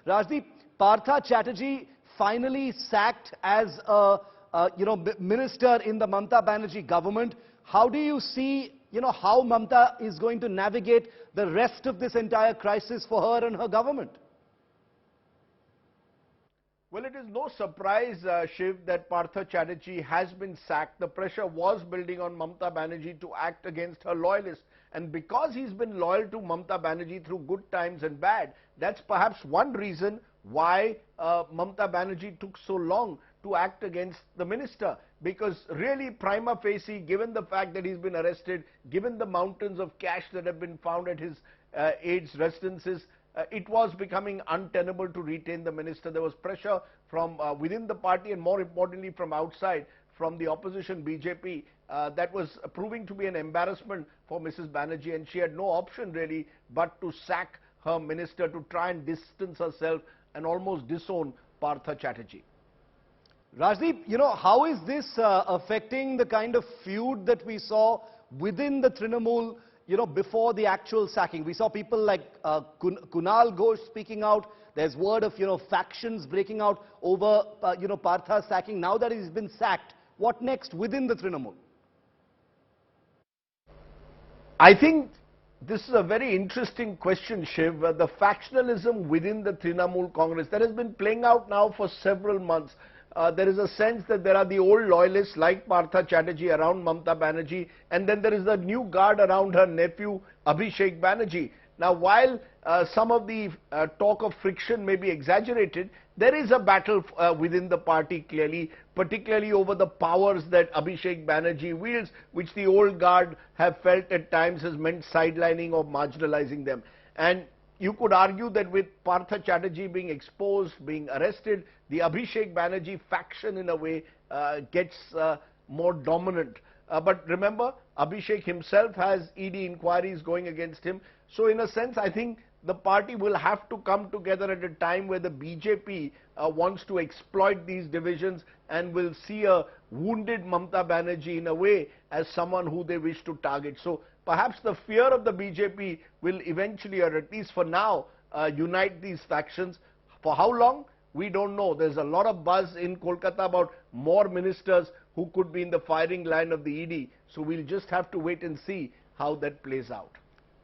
Rajdeep, Partha Chatterjee finally sacked as a minister in the Mamata Banerjee government. How do you see, how Mamata is going to navigate the rest of this entire crisis for her and her government? Well, it is no surprise, Shiv, that Partha Chatterjee has been sacked. The pressure was building on Mamata Banerjee to act against her loyalists. And because he's been loyal to Mamata Banerjee through good times and bad, that's perhaps one reason why Mamata Banerjee took so long to act against the minister. Because really, prima facie, given the fact that he's been arrested, given the mountains of cash that have been found at his aides' residences, it was becoming untenable to retain the minister. There was pressure from within the party and more importantly from outside, from the opposition BJP, that was proving to be an embarrassment for Mrs. Banerjee, and she had no option really but to sack her minister to try and distance herself and almost disown Partha Chatterjee. Rajdeep, how is this affecting the kind of feud that we saw within the Trinamool, before the actual sacking? We saw people like Kunal Ghosh speaking out. There's word of, factions breaking out over, Partha's sacking. Now that he's been sacked, what next within the Trinamool? I think this is a very interesting question, Shiv. The factionalism within the Trinamool Congress that has been playing out now for several months. There is a sense that there are the old loyalists like Partha Chatterjee around Mamata Banerjee, and then there is the new guard around her nephew Abhishek Banerjee. Now, while some of the talk of friction may be exaggerated, there is a battle within the party clearly, particularly over the powers that Abhishek Banerjee wields, which the old guard have felt at times has meant sidelining or marginalizing them. And you could argue that with Partha Chatterjee being exposed, being arrested, the Abhishek Banerjee faction in a way gets more dominant. But remember, Abhishek himself has ED inquiries going against him. So in a sense, I think the party will have to come together at a time where the BJP wants to exploit these divisions and will see a wounded Mamata Banerjee in a way as someone who they wish to target. So perhaps the fear of the BJP will eventually, or at least for now, unite these factions. For how long? We don't know. There's a lot of buzz in Kolkata about more ministers who could be in the firing line of the ED. So we'll just have to wait and see how that plays out.